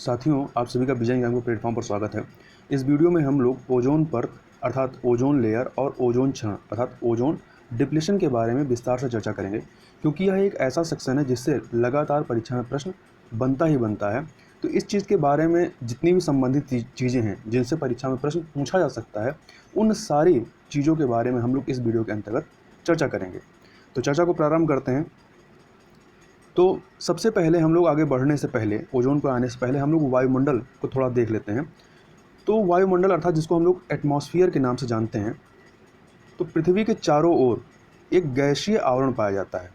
साथियों, आप सभी का विजन ज्ञान को प्लेटफॉर्म पर स्वागत है। इस वीडियो में हम लोग ओजोन परत अर्थात ओजोन लेयर और ओजोन क्षरण अर्थात ओजोन डिप्लीशन के बारे में विस्तार से चर्चा करेंगे, क्योंकि यह एक ऐसा सेक्शन है जिससे लगातार परीक्षा में प्रश्न बनता ही बनता है। तो इस चीज़ के बारे में जितनी भी संबंधित चीज़ें हैं जिनसे परीक्षा में प्रश्न पूछा जा सकता है, उन सारी चीज़ों के बारे में हम लोग इस वीडियो के अंतर्गत चर्चा करेंगे। तो चर्चा को प्रारंभ करते हैं। तो सबसे पहले हम लोग आगे बढ़ने से पहले, ओजोन पर आने से पहले हम लोग वायुमंडल को थोड़ा देख लेते हैं। तो वायुमंडल अर्थात जिसको हम लोग एटमॉस्फेयर के नाम से जानते हैं, तो पृथ्वी के चारों ओर एक गैसीय आवरण पाया जाता है।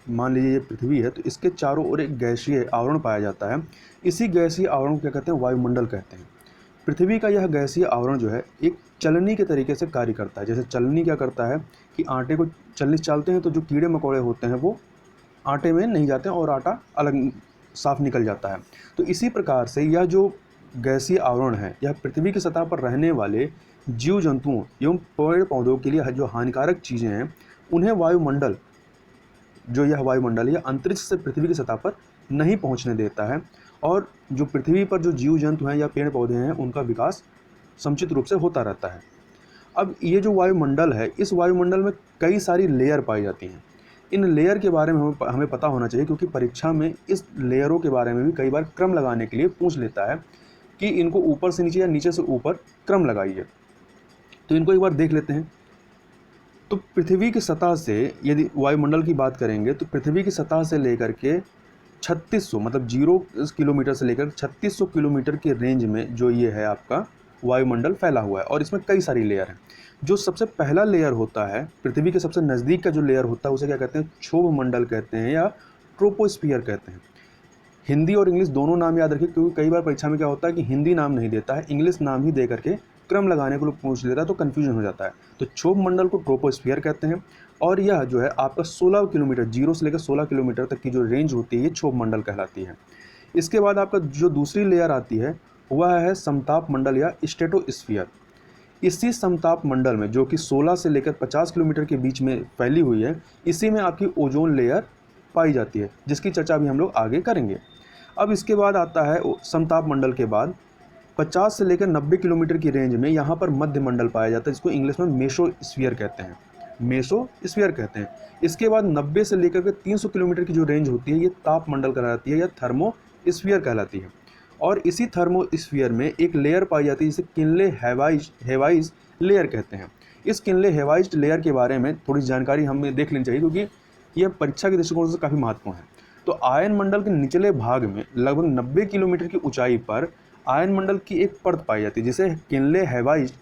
मान लीजिए ये पृथ्वी है, तो इसके चारों ओर एक गैसीय आवरण पाया जाता है। इसी गैसीय आवरण को क्या कहते हैं? वायुमंडल कहते हैं। पृथ्वी का यह गैसीय आवरण जो है एक चलनी के तरीके से कार्य करता है। जैसे चलनी क्या करता है कि आटे को चलनी से चालते हैं तो जो कीड़े मकोड़े होते हैं वो आटे में नहीं जाते हैं और आटा अलग साफ निकल जाता है। तो इसी प्रकार से यह जो गैसीय आवरण है, यह पृथ्वी की सतह पर रहने वाले जीव जंतुओं एवं पेड़ पौधों के लिए जो हानिकारक चीज़ें हैं, उन्हें वायुमंडल, जो यह वायुमंडल या अंतरिक्ष से पृथ्वी की सतह पर नहीं पहुंचने देता है। और जो पृथ्वी पर जो जीव जंतु हैं या पेड़ पौधे हैं, उनका विकास समुचित रूप से होता रहता है। अब ये जो वायुमंडल है, इस वायुमंडल में कई सारी लेयर पाई जाती हैं। इन लेयर के बारे में हमें पता होना चाहिए, क्योंकि परीक्षा में इस लेयरों के बारे में भी कई बार क्रम लगाने के लिए पूछ लेता है कि इनको ऊपर से नीचे या नीचे से ऊपर क्रम लगाइए। तो इनको एक बार देख लेते हैं। तो पृथ्वी की सतह से यदि वायुमंडल की बात करेंगे, तो पृथ्वी की सतह से लेकर के 3600 मतलब 0 किलोमीटर से लेकर 3600 किलोमीटर की रेंज में जो ये है आपका वायुमंडल फैला हुआ है, और इसमें कई सारी लेयर हैं। जो सबसे पहला लेयर होता है, पृथ्वी के सबसे नज़दीक का जो लेयर होता है, उसे क्या कहते हैं? क्षोभ मंडल कहते हैं या ट्रोपोस्फियर कहते हैं। हिंदी और इंग्लिश दोनों नाम याद रखिए, क्योंकि कई बार परीक्षा में क्या होता है कि हिंदी नाम नहीं देता है, इंग्लिश नाम ही दे करके क्रम लगाने को लोग पूछ लेता है, तो कन्फ्यूजन हो जाता है। तो क्षोभ मंडल को ट्रोपोस्फियर कहते हैं, और यह जो है आपका 16 किलोमीटर, 0 से लेकर 16 किलोमीटर तक की जो रेंज होती है, ये क्षोभ मंडल कहलाती है। इसके बाद आपका जो दूसरी लेयर आती है वह है समताप मंडल या स्ट्रेटोस्फियर। इसी समताप मंडल में, जो कि 16 से लेकर 50 किलोमीटर के बीच में फैली हुई है, इसी में आपकी ओजोन लेयर पाई जाती है, जिसकी चर्चा भी हम लोग आगे करेंगे। अब इसके बाद आता है समताप मंडल के बाद 50 से लेकर 90 किलोमीटर की रेंज में यहाँ पर मध्य मंडल पाया जाता है, जिसको इंग्लिश में मेसोस्फीयर कहते हैं। मेसोस्फीयर कहते हैं। इसके बाद 90 से लेकर के 300 किलोमीटर की जो रेंज होती है, ये ताप मंडल कहलाती है या थर्मोस्फीयर कहलाती है। और इसी थर्मोस्फीयर में एक लेयर पाई जाती है जिसे किनले हेवाइज लेयर कहते हैं। इस किनले हेवाइज्ड लेयर के बारे में थोड़ी जानकारी हमें देख लेनी चाहिए, क्योंकि यह परीक्षा के दृष्टिकोण से काफ़ी महत्वपूर्ण है। तो आयन मंडल के निचले भाग में लगभग 90 किलोमीटर की ऊंचाई पर आयन मंडल की एक परत पाई जाती है, जिसे किनले हेवाइज्ड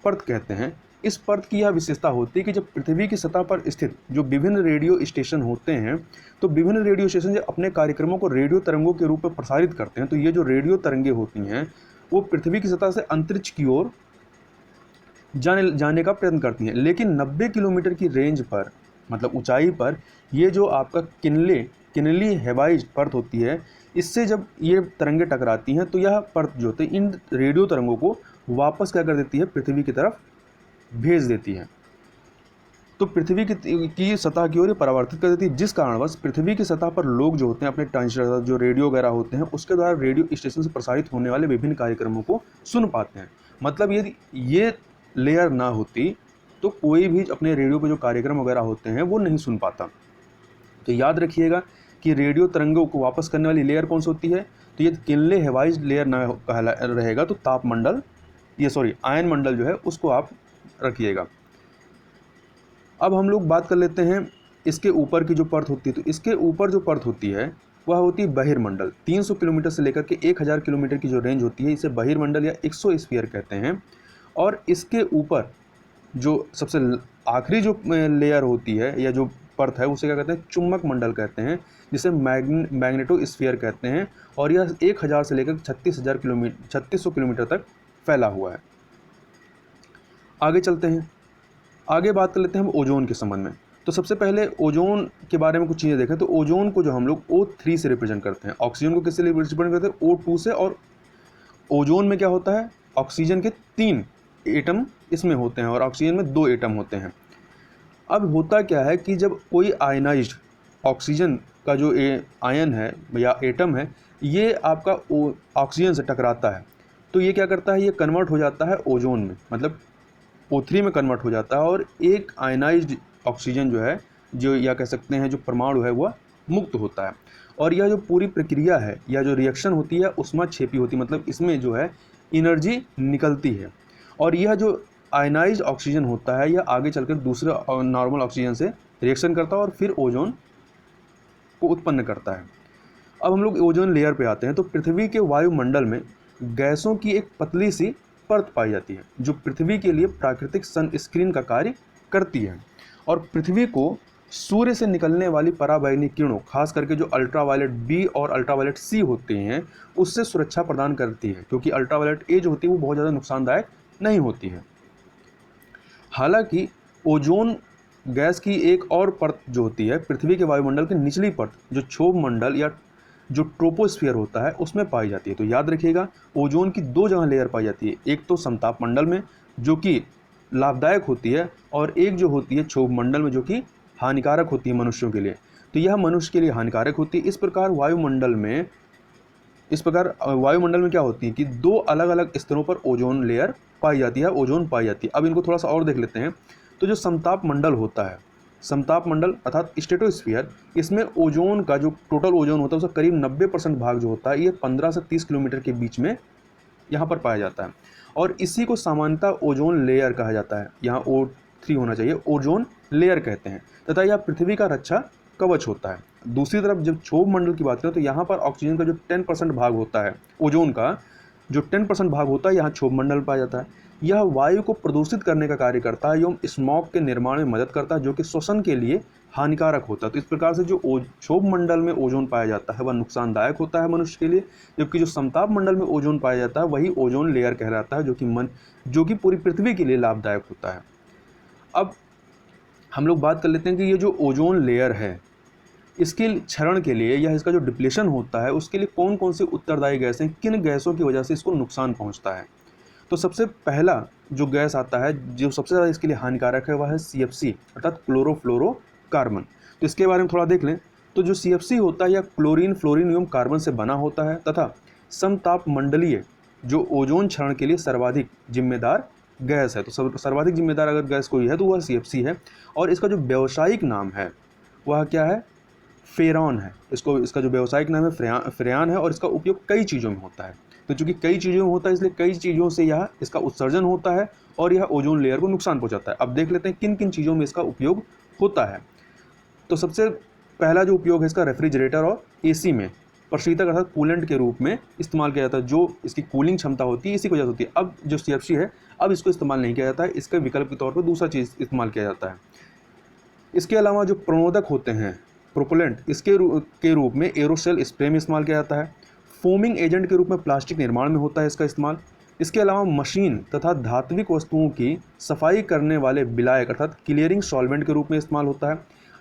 परत कहते हैं। इस परत की यह विशेषता होती है कि जब पृथ्वी की सतह पर स्थित जो विभिन्न रेडियो स्टेशन होते हैं, तो विभिन्न रेडियो स्टेशन जब अपने कार्यक्रमों को रेडियो तरंगों के रूप में प्रसारित करते हैं, तो ये जो रेडियो तरंगे होती हैं वो पृथ्वी की सतह से अंतरिक्ष की ओर जाने का प्रयत्न करती हैं। लेकिन 90 किलोमीटर की रेंज पर, मतलब ऊंचाई पर, ये जो आपका किनली हेवाइज्ड परत होती है, इससे जब ये तरंगे टकराती हैं, तो यह परत जो होती है इन रेडियो तरंगों को वापस क्या कर देती है? पृथ्वी की तरफ भेज देती है। तो पृथ्वी की सतह की ओर ये परावर्तित कर देती है, जिस कारणवश पृथ्वी की सतह पर लोग जो होते हैं अपने ट्रांसमीटर, जो रेडियो वगैरह होते हैं, उसके द्वारा रेडियो स्टेशन से प्रसारित होने वाले विभिन्न कार्यक्रमों को सुन पाते हैं। मतलब यदि ये लेयर ना होती तो कोई भी अपने रेडियो पर जो कार्यक्रम वगैरह होते हैं वो नहीं सुन पाता। तो याद रखिएगा कि रेडियो तरंगों को वापस करने वाली लेयर कौन सी होती है? तो ये किनले हेवाइज्ड लेयर ना रहेगा तो तापमंडल, आयन मंडल जो है उसको आप रखिएगा। अब हम लोग बात कर लेते हैं इसके ऊपर की जो परत होती है। तो इसके ऊपर जो परत होती है वह होती है बहिर्मंडल। 300 किलोमीटर से लेकर के 1000 किलोमीटर की जो रेंज होती है, इसे बहिर्मंडल या एक्सोस्फीयर कहते हैं। और इसके ऊपर जो सबसे आखिरी जो लेयर होती है या जो परत है, उसे क्या कहते हैं? चुंबक मंडल कहते हैं, जिसे मैग्नेटोस्फीयर कहते हैं। और यह 1000 से लेकर 3600 किलोमीटर तक फैला हुआ है। आगे चलते हैं, आगे बात कर लेते हैं हम ओजोन के संबंध में। तो सबसे पहले ओजोन के बारे में कुछ चीज़ें देखें। तो ओजोन को जो हम लोग O3 से रिप्रेजेंट करते हैं, ऑक्सीजन को किससे रिप्रेजेंट करते हैं? O2 से। और ओजोन में क्या होता है? ऑक्सीजन के 3 एटम इसमें होते हैं और ऑक्सीजन में 2 एटम होते हैं। अब होता क्या है कि जब कोई आयनाइज्ड ऑक्सीजन का जो आयन है या एटम है, ये आपका ऑक्सीजन से टकराता है तो ये क्या करता है, ये कन्वर्ट हो जाता है ओजोन में, मतलब O3 में कन्वर्ट हो जाता है और एक आयनाइज्ड ऑक्सीजन जो है, जो या कह सकते हैं जो परमाणु है वह मुक्त होता है। और यह जो पूरी प्रक्रिया है या जो रिएक्शन होती है उसमें छेपी होती है, मतलब इसमें जो है एनर्जी निकलती है। और यह जो आयनाइज्ड ऑक्सीजन होता है यह आगे चलकर दूसरे नॉर्मल ऑक्सीजन से रिएक्शन करता है और फिर ओजोन को उत्पन्न करता है। अब हम लोग ओजोन लेयर पे आते हैं। तो पृथ्वी के वायुमंडल में गैसों की एक पतली सी परत पाई जाती है जो पृथ्वी के लिए प्राकृतिक सनस्क्रीन का कार्य करती है और पृथ्वी को सूर्य से निकलने वाली पराबैंगनी किरणों, खास करके जो अल्ट्रावायलेट बी और अल्ट्रावायलेट सी होते हैं, उससे सुरक्षा प्रदान करती है, क्योंकि अल्ट्रावायलेट ए जो होती है वो बहुत ज़्यादा नुकसानदायक नहीं होती है। हालांकि ओजोन गैस की एक और परत जो होती है पृथ्वी के वायुमंडल की निचली परत, जो क्षोभ मंडल या जो ट्रोपोस्फीयर होता है उसमें पाई जाती है। तो याद रखिएगा, ओजोन की दो जगह लेयर पाई जाती है, एक तो समताप मंडल में जो कि लाभदायक होती है और एक जो होती है क्षोभ मंडल में जो कि हानिकारक होती है मनुष्यों के लिए। तो यह मनुष्य के लिए हानिकारक होती है। इस प्रकार वायुमंडल में क्या होती है कि दो अलग अलग स्तरों पर ओजोन लेयर पाई जाती है, ओजोन पाई जाती है। अब इनको थोड़ा सा और देख लेते हैं। तो जो समताप मंडल होता है, समताप मंडल अर्थात स्ट्रेटोस्फीयर, इसमें ओजोन का जो टोटल ओजोन होता है उसका करीब 90% भाग जो होता है ये 15 से 30 किलोमीटर के बीच में यहाँ पर पाया जाता है और इसी को सामान्यतः ओजोन लेयर कहा जाता है। यहाँ O3 होना चाहिए, ओजोन लेयर कहते हैं, तथा यह पृथ्वी का रक्षा कवच होता है। दूसरी तरफ जब क्षोभ मंडल की बात करें तो यहाँ पर ऑक्सीजन का जो 10% भाग होता है, ओजोन का जो 10% भाग होता है यहाँ क्षोभ मंडल पाया जाता है। यह वायु को प्रदूषित करने का कार्य करता है एवं स्मॉग के निर्माण में मदद करता है जो कि श्वसन के लिए हानिकारक होता है। तो इस प्रकार से जो क्षोभ मंडल में ओजोन पाया जाता है वह नुकसानदायक होता है मनुष्य के लिए, जबकि जो समताप मंडल में ओजोन पाया जाता है वही ओजोन लेयर कहलाता है जो कि पूरी पृथ्वी के लिए लाभदायक होता है। अब हम लोग बात कर लेते हैं कि ये जो ओजोन लेयर है इसके क्षरण के लिए या इसका जो डिप्लेशन होता है उसके लिए कौन कौन सी उत्तरदायी गैसें, किन गैसों की वजह से इसको नुकसान पहुंचता है। तो सबसे पहला जो गैस आता है जो सबसे ज़्यादा इसके लिए हानिकारक है वह है CFC अर्थात क्लोरोफ्लोरोकार्बन। तो इसके बारे में थोड़ा देख लें। तो जो CFC होता है यह क्लोरीन, फ्लोरीन एवं कार्बन से बना होता है तथा समताप मंडलीय जो ओजोन क्षरण के लिए सर्वाधिक जिम्मेदार गैस है। तो सर्वाधिक जिम्मेदार अगर गैस कोई है तो वह CFC है और इसका जो व्यावसायिक नाम है वह क्या है, फेरॉन है। इसका जो व्यावसायिक नाम है फ्रेयान है और इसका उपयोग कई चीज़ों में होता है। तो चूंकि कई चीज़ों में होता है इसलिए कई चीज़ों से यह इसका उत्सर्जन होता है और यह ओजोन लेयर को नुकसान पहुंचाता है। अब देख लेते हैं किन किन चीज़ों में इसका उपयोग होता है। तो सबसे पहला जो उपयोग है इसका रेफ्रिजरेटर और AC में प्रशीतक अर्थात कूलेंट के रूप में इस्तेमाल किया जाता है। जो इसकी कूलिंग क्षमता होती है इसी की वजह से होती है। अब जो CFC है अब इसको इस्तेमाल नहीं किया जाता है, इसके विकल्प के तौर पर दूसरा चीज़ इस्तेमाल किया जाता है। इसके अलावा जो प्रणोदक होते हैं प्रोपेलेंट, के रूप में एरोसेल स्प्रे में इस्तेमाल किया जाता है। फोमिंग एजेंट के रूप में प्लास्टिक निर्माण में होता है इसका इस्तेमाल। इसके अलावा मशीन तथा धात्विक वस्तुओं की सफाई करने वाले विलायक अर्थात क्लियरिंग सॉल्वेंट के रूप में इस्तेमाल होता है।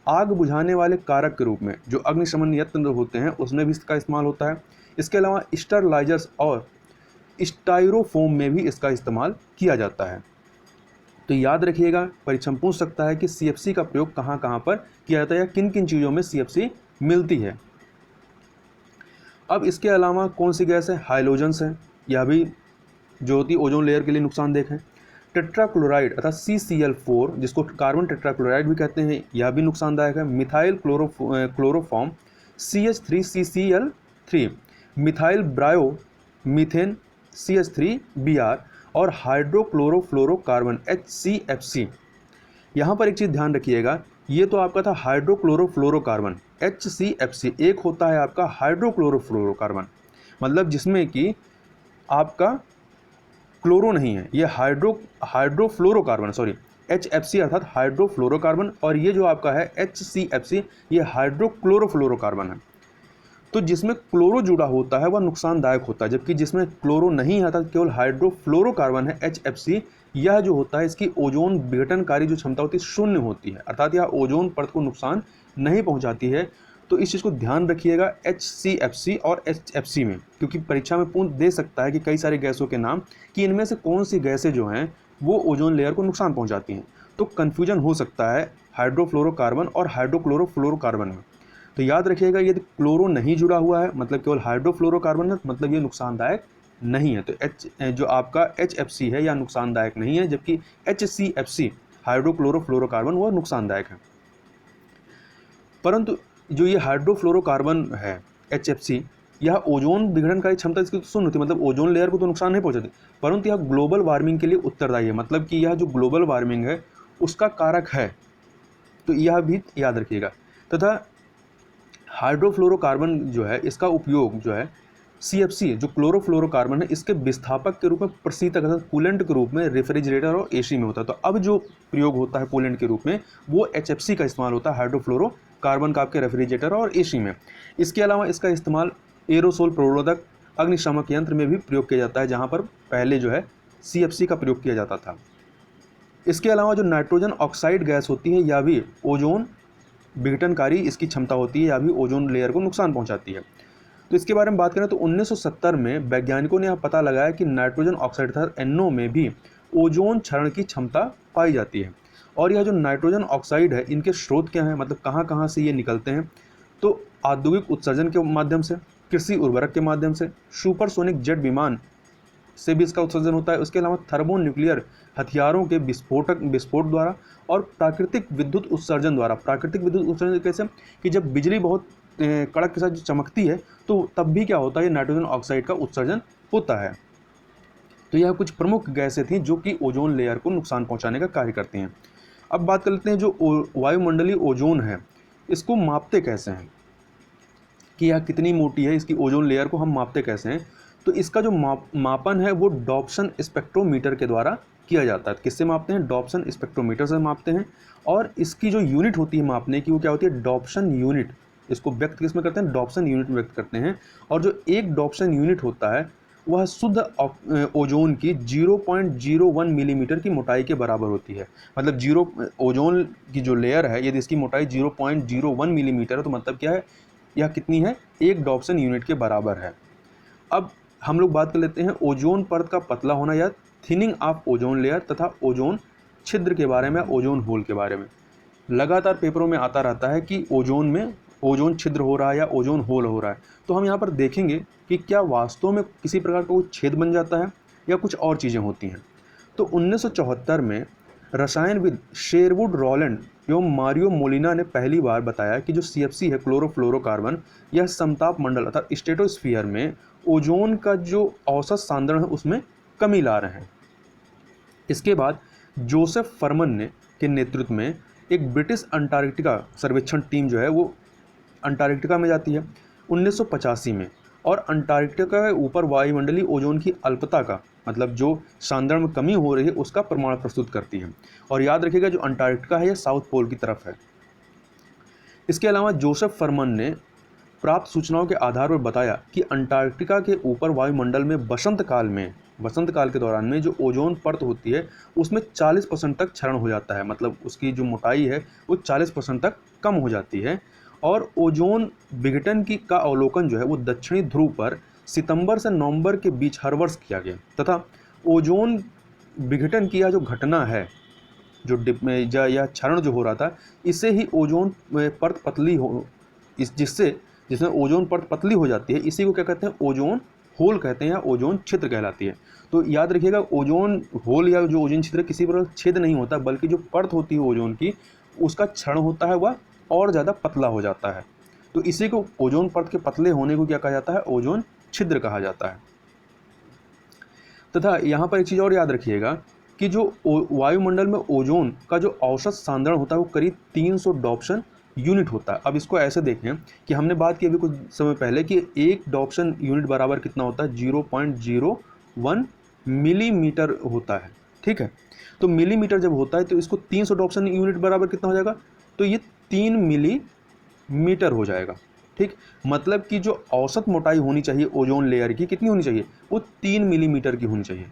आग बुझाने वाले कारक के रूप में जो अग्निशमन यंत्र होते हैं उसमें भी इसका इस्तेमाल होता है। इसके अलावा स्टरलाइजर्स और स्टाइरोफोम में भी इसका इस्तेमाल किया जाता है। तो याद रखिएगा, परीक्षा में पूछ सकता है कि CFC का प्रयोग कहाँ कहाँ पर किया जाता है या किन किन चीज़ों में CFC मिलती है। अब इसके अलावा कौन सी गैस है, हाइलोजन्स है, यह भी जो होती है ओजोन लेयर के लिए नुकसानदेह है। टेट्राक्लोराइड अर्थात CCl4 जिसको कार्बन टेट्राक्लोराइड भी कहते हैं यह भी नुकसानदायक है। Methyl chloroform CH3CCl3, methyl ब्रायो methane CH3Br और हाइड्रोक्लोरोफ्लोरोकार्बन HCFC। यहाँ पर एक चीज़ ध्यान रखिएगा, ये तो आपका था हाइड्रोक्लोरोफ्लोरोकार्बन HCFC, एक होता है आपका हाइड्रोक्लोरोफ्लोरोकार्बन, मतलब जिसमें कि आपका क्लोरो नहीं है, ये हाइड्रोफ्लोरोकार्बन HFC अर्थात हाइड्रोफ्लोरोकार्बन, और ये जो आपका है HCFC ये हाइड्रोक्लोरोफ्लोरोकार्बन है। तो जिसमें क्लोरो जुड़ा होता है वह नुकसानदायक होता है, जबकि जिसमें क्लोरो नहीं आता केवल हाइड्रोफ्लोरोकार्बन है HFC, यह जो होता है इसकी ओजोन विघटनकारी जो क्षमता होती है शून्य होती है, अर्थात यह ओजोन परत को नुकसान नहीं पहुंचाती है। तो इस चीज़ को ध्यान रखिएगा HCFC और HFC में, क्योंकि परीक्षा में पूर्ण दे सकता है कि कई सारे गैसों के नाम कि इनमें से कौन सी गैसें जो हैं वो ओजोन लेयर को नुकसान पहुंचाती हैं। तो कन्फ्यूजन हो सकता है हाइड्रोफ्लोरोकार्बन और हाइड्रोक्लोरोफ्लोरोकार्बन में। तो याद रखिएगा यदि क्लोरो नहीं जुड़ा हुआ है मतलब केवल हाइड्रोफ्लोरोकार्बन है, मतलब ये नुकसानदायक नहीं है। तो एच जो आपका HFC है या नुकसानदायक नहीं है, जबकि HCFC हाइड्रोक्लोरोफ्लोरोकार्बन वो नुकसानदायक है। परंतु जो ये हाइड्रोफ्लोरोकार्बन है HFC, यह ओजोन विघटनकारी क्षमता इसकी तो शून्य होती है, मतलब ओजोन लेयर को तो नुकसान नहीं पहुंचाती, परंतु यह ग्लोबल वार्मिंग के लिए उत्तरदायी है, मतलब कि यह जो ग्लोबल वार्मिंग है उसका कारक है। तो यह भी याद रखिएगा। तथा हाइड्रोफ्लोरोकार्बन जो है इसका उपयोग जो है CFC जो क्लोरोफ्लोरोकार्बन है इसके विस्थापक के रूप में, प्रशीतक अर्थात कूलेंट के रूप में रेफ्रिजरेटर और AC में होता है। तो अब जो प्रयोग होता है कूलेंट के रूप में वो HFC का इस्तेमाल होता है हाइड्रोफ्लोरोकार्बन का आपके रेफ्रिजरेटर और AC में। इसके अलावा इसका इस्तेमाल एरोसोल प्ररोधक अग्निशामक यंत्र में भी प्रयोग किया जाता है, जहाँ पर पहले जो है CFC का प्रयोग किया जाता था। इसके अलावा जो नाइट्रोजन ऑक्साइड गैस होती है यह भी ओजोन विघटनकारी इसकी क्षमता होती है, या भी ओजोन लेयर को नुकसान पहुंचाती है। तो इसके बारे में बात करें तो 1970 में वैज्ञानिकों ने यह पता लगाया कि नाइट्रोजन ऑक्साइड अर्थात NO में भी ओजोन क्षरण की क्षमता पाई जाती है। और यह जो नाइट्रोजन ऑक्साइड है इनके स्रोत क्या हैं, मतलब कहाँ कहाँ से ये निकलते हैं। तो औद्योगिक उत्सर्जन के माध्यम से, कृषि उर्वरक के माध्यम से, सुपरसोनिक जेट विमान से भी इसका उत्सर्जन होता है। उसके अलावा थर्मोन्यूक्लियर हथियारों के विस्फोट द्वारा और प्राकृतिक विद्युत उत्सर्जन द्वारा। प्राकृतिक विद्युत उत्सर्जन कैसे कि जब बिजली बहुत कड़क के साथ चमकती है तो तब भी क्या होता है, नाइट्रोजन ऑक्साइड का उत्सर्जन होता है। तो यह कुछ प्रमुख गैसें थी जो कि ओजोन लेयर को नुकसान पहुंचाने का कार्य करती हैं। अब बात कर लेते हैं जो वायुमंडलीय ओजोन है इसको मापते कैसे हैं, कि यह कितनी मोटी है, इसकी ओजोन लेयर को हम मापते कैसे हैं। तो इसका जो मापन है वो डॉप्सन स्पेक्ट्रोमीटर के द्वारा किया जाता है। किससे मापते हैं, डॉप्सन स्पेक्ट्रोमीटर से मापते हैं। और इसकी जो यूनिट होती है मापने की वो क्या होती है, डॉप्सन यूनिट। इसको व्यक्त किस में करते हैं, डॉप्सन यूनिट में व्यक्त करते हैं। और जो एक डॉप्सन यूनिट होता है वह शुद्ध ओजोन की 0.01 मिलीमीटर की मोटाई के बराबर होती है। मतलब ओजोन की जो लेयर है यदि इसकी मोटाई 0.01 मिलीमीटर है तो मतलब क्या है, यह कितनी है, एक डॉप्सन यूनिट के बराबर है। अब हम लोग बात कर लेते हैं ओजोन परत का पतला होना या थिनिंग ऑफ ओजोन लेयर तथा ओजोन छिद्र के बारे में, ओजोन होल के बारे में। लगातार पेपरों में आता रहता है कि ओजोन में ओजोन छिद्र हो रहा है या ओजोन होल हो रहा है। तो हम यहाँ पर देखेंगे कि क्या वास्तव में किसी प्रकार का कोई छेद बन जाता है या कुछ और चीज़ें होती हैं। तो 1974 में रसायनविद शेरवुड रॉलैंड एवं मारियो मोलिना ने पहली बार बताया कि जो CFC है क्लोरोफ्लोरोकार्बन, यह समताप मंडल अर्थात स्ट्रेटोस्फीयर में ओजोन का जो औसत सांद्रण है उसमें कमी ला रहे हैं। इसके बाद जोसेफ फरमन ने के नेतृत्व में एक ब्रिटिश अंटार्कटिका सर्वेक्षण टीम जो है वो अंटार्कटिका में जाती है 1985 में, और अंटार्कटिका के ऊपर वायुमंडलीय ओजोन की अल्पता का, मतलब जो सांद्रण में कमी हो रही है उसका प्रमाण प्रस्तुत करती है। और याद रखिएगा जो अंटार्कटिका है ये साउथ पोल की तरफ है। इसके अलावा जोसेफ फरमन ने प्राप्त सूचनाओं के आधार पर बताया कि अंटार्कटिका के ऊपर वायुमंडल में वसंत काल के दौरान में जो ओजोन परत होती है उसमें 40% तक क्षरण हो जाता है, मतलब उसकी जो मोटाई है वो 40% तक कम हो जाती है। और ओजोन विघटन का अवलोकन जो है वो दक्षिणी ध्रुव पर सितंबर से नवंबर के बीच हर वर्ष किया गया, तथा ओजोन विघटन की यह जो घटना है जो या क्षरण जो हो रहा था इससे ही ओजोन परत पतली हो, जिसमें ओजोन परत पतली हो जाती है, इसी को क्या कहते हैं, ओजोन होल कहते हैं या ओजोन छिद्र कहलाती है। तो याद रखिएगा ओजोन होल या जो ओजोन छिद्र किसी प्रकार छेद नहीं होता, बल्कि जो परत होती है ओजोन की उसका क्षरण होता है वह और ज़्यादा पतला हो जाता है। तो इसी को ओजोन परत के पतले होने को क्या कहा जाता है, ओजोन छिद्र कहा जाता है। तथा यहाँ पर एक चीज़ और याद रखिएगा कि जो वायुमंडल में ओजोन का जो औसत सांद्रण होता है वो करीब 300 डॉप्सन यूनिट होता है। अब इसको ऐसे देखें कि हमने बात की अभी कुछ समय पहले कि एक डॉप्सन यूनिट बराबर कितना होता है, 0.01 मिलीमीटर होता है। ठीक है, तो मिलीमीटर जब होता है तो इसको 300 डॉप्सन यूनिट बराबर कितना हो जाएगा, तो ये 3 मिलीमीटर हो जाएगा। ठीक, मतलब कि जो औसत मोटाई होनी चाहिए ओजोन लेयर की कितनी होनी चाहिए, वो 3 मिलीमीटर की होनी चाहिए।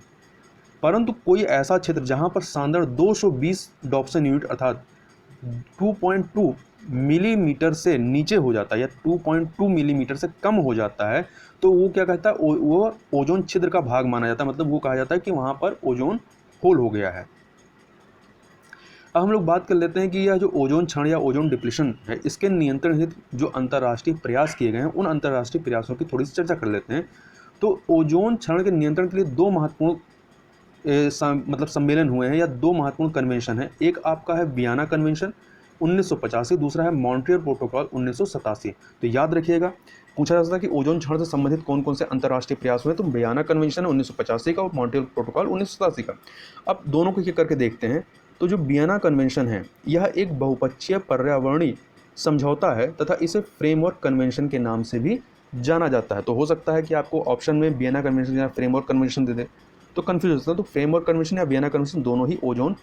परंतु कोई ऐसा क्षेत्र जहाँ पर सांद्रण 220 डॉप्सन यूनिट अर्थात 2.2 मिलीमीटर से नीचे हो जाता है या 2.2 मिलीमीटर से कम हो जाता है, तो वो क्या कहता है, वो ओजोन छिद्र का भाग माना जाता है। मतलब वो कहा जाता है कि वहाँ पर ओजोन होल हो गया है। अब हम लोग बात कर लेते हैं कि यह जो ओजोन क्षरण या ओजोन डिप्लीशन है, इसके नियंत्रण हेतु जो अंतर्राष्ट्रीय प्रयास किए गए हैं, उन अंतर्राष्ट्रीय प्रयासों की थोड़ी सी चर्चा कर लेते हैं। तो ओजोन क्षरण के नियंत्रण के लिए दो महत्वपूर्ण मतलब सम्मेलन हुए हैं या दो महत्वपूर्ण कन्वेंशन हैं। एक आपका है वियना कन्वेंशन 1985, दूसरा है मॉन्ट्रियल प्रोटोकॉल 1987। तो याद रखिएगा, पूछा जा सकता है कि ओजोन क्षरण से संबंधित कौन कौन से अंतर्राष्ट्रीय प्रयास हुए, तो वियना कन्वेंशन 1985 का और मॉन्ट्रियल प्रोटोकॉल 1987 का। अब दोनों को एक करके देखते हैं। तो जो वियना कन्वेंशन है, यह एक बहुपक्षीय पर्यावरणीय समझौता है तथा इसे फ्रेमवर्क कन्वेंशन के नाम से भी जाना जाता है। तो हो सकता है कि आपको ऑप्शन में वियना कन्वेंशन या फ्रेमवर्क कन्वेंशन दे दे तो कन्फ्यूज हो सकता है। तो फ्रेमवर्क कन्वेंशन या वियना कन्वेंशन दोनों ही ओजोन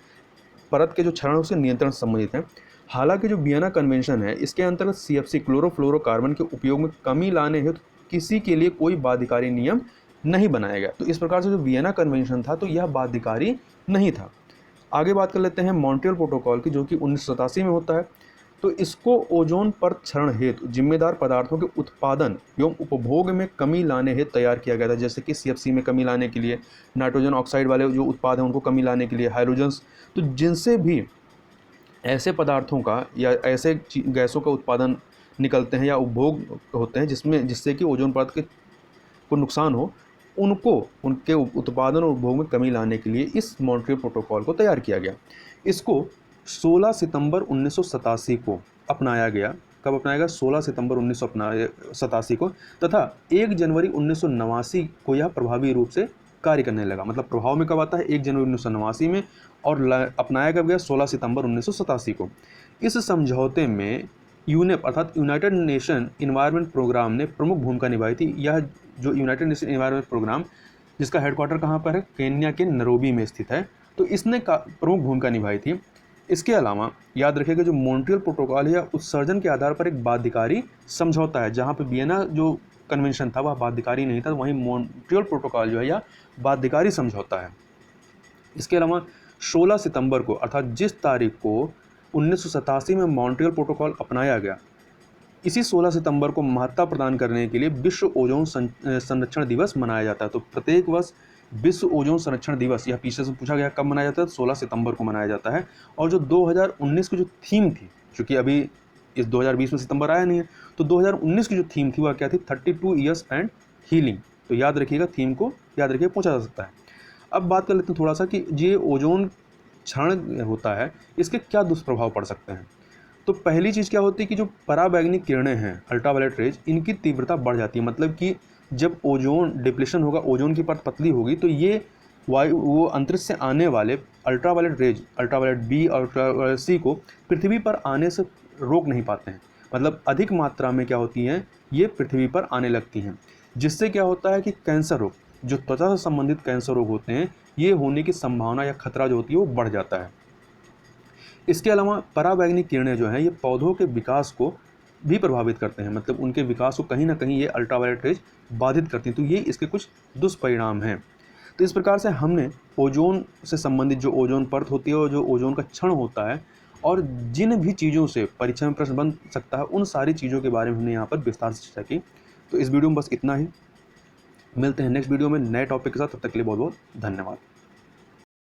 परत के जो क्षरण है उसके नियंत्रण से संबंधित हैं। हालांकि जो वियना कन्वेंशन है, इसके अंतर्गत CFC क्लोरोफ्लोरोकार्बन के उपयोग में कमी लाने हेतु किसी के लिए कोई बाध्यकारी नियम नहीं बनाया गया। तो इस प्रकार से जो वियना कन्वेंशन था, तो यह बाध्यकारी नहीं था। आगे बात कर लेते हैं मॉन्ट्रियल प्रोटोकॉल की, जो कि 1987 में होता है। तो इसको ओजोन परत क्षरण हेतु जिम्मेदार पदार्थों के उत्पादन एवं उपभोग में कमी लाने हेतु तैयार किया गया था। जैसे कि CFC में कमी लाने के लिए, नाइट्रोजन ऑक्साइड वाले जो उत्पाद हैं उनको कमी लाने के लिए, हाइड्रोजन्स, तो जिनसे भी ऐसे पदार्थों का या ऐसे गैसों का उत्पादन निकलते हैं या उपभोग होते हैं जिससे कि ओजोन परत को नुकसान हो, उनको उनके उत्पादन और उपभोग में कमी लाने के लिए इस मॉन्ट्रियल प्रोटोकॉल को तैयार किया गया। इसको 16 सितंबर 1987 को अपनाया गया। कब अपनाया गया? 16 सितंबर 1987 को, तथा 1 जनवरी 1989 को यह प्रभावी रूप से कार्य करने लगा। मतलब प्रभाव में कब आता है? 1 जनवरी 1989 में, और अपनाया कब गया? 16 सितंबर 1987 को। इस समझौते में यूनेप अर्थात यूनाइटेड नेशन इन्वायरमेंट प्रोग्राम ने प्रमुख भूमिका निभाई थी। यह जो यूनाइटेड नेशन इन्वायरमेंट प्रोग्राम, जिसका हेडक्वार्टर कहाँ पर है? केन्या के नैरोबी में स्थित है। तो इसने प्रमुख भूमिका निभाई थी। इसके अलावा याद रखिएगा, जो मॉन्ट्रियल प्रोटोकॉल है, उत्सर्जन के आधार पर एक बाध्यकारी समझौता है। जहाँ पे वियना जो कन्वेंशन था वह बाध्यकारी नहीं था, वहीं मॉन्ट्रियल प्रोटोकॉल जो है यह बाध्यकारी समझौता है। इसके अलावा 16 सितंबर को, अर्थात जिस तारीख को 1987 में मॉन्ट्रियल प्रोटोकॉल अपनाया गया, इसी 16 सितंबर को महत्ता प्रदान करने के लिए विश्व ओजोन संरक्षण दिवस मनाया जाता है। तो प्रत्येक वर्ष विश्व ओजोन संरक्षण दिवस, यह पीछे से पूछा गया कब मनाया जाता है? 16 सितंबर को मनाया जाता है। और जो 2019 की जो थीम थी, चूँकि अभी इस 2020 में सितंबर आया नहीं है, तो 2019 की जो थीम थी वह क्या थी? 32 ईयर्स एंड हीलिंग। तो याद रखिएगा, थीम को याद रखिए, पूछा जा सकता है। अब बात कर लेते हैं थोड़ा सा कि ये ओजोन क्षरण होता है, इसके क्या दुष्प्रभाव पड़ सकते हैं। तो पहली चीज़ क्या होती है कि जो पराबैंगनी किरणें हैं, अल्ट्रावायलेट रेज, इनकी तीव्रता बढ़ जाती है। मतलब कि जब ओजोन डिप्लीशन होगा, ओजोन की परत पतली होगी, तो ये वो अंतरिक्ष से आने वाले अल्ट्रावायलेट रेज, अल्ट्रावायलेट बी और अल्ट्रावायलेट सी को पृथ्वी पर आने से रोक नहीं पाते हैं। मतलब अधिक मात्रा में क्या होती हैं, ये पृथ्वी पर आने लगती हैं, जिससे क्या होता है कि कैंसर रोग, जो त्वचा से संबंधित कैंसर रोग होते हैं, ये होने की संभावना या खतरा जो होती है वो बढ़ जाता है। इसके अलावा पराबैंगनी किरणें जो हैं, ये पौधों के विकास को भी प्रभावित करते हैं। मतलब उनके विकास को कहीं ना कहीं ये अल्ट्रावायलेट रेज बाधित करती हैं। तो ये इसके कुछ दुष्परिणाम हैं। तो इस प्रकार से हमने ओजोन से संबंधित जो ओजोन परत होती है और जो ओजोन का क्षरण होता है और जिन भी चीज़ों से परीक्षा में प्रश्न बन सकता है, उन सारी चीज़ों के बारे में हमने यहाँ पर विस्तार से चर्चा की। तो इस वीडियो में बस इतना ही। मिलते हैं नेक्स्ट वीडियो में नए टॉपिक के साथ। तब तक के लिए बहुत बहुत धन्यवाद।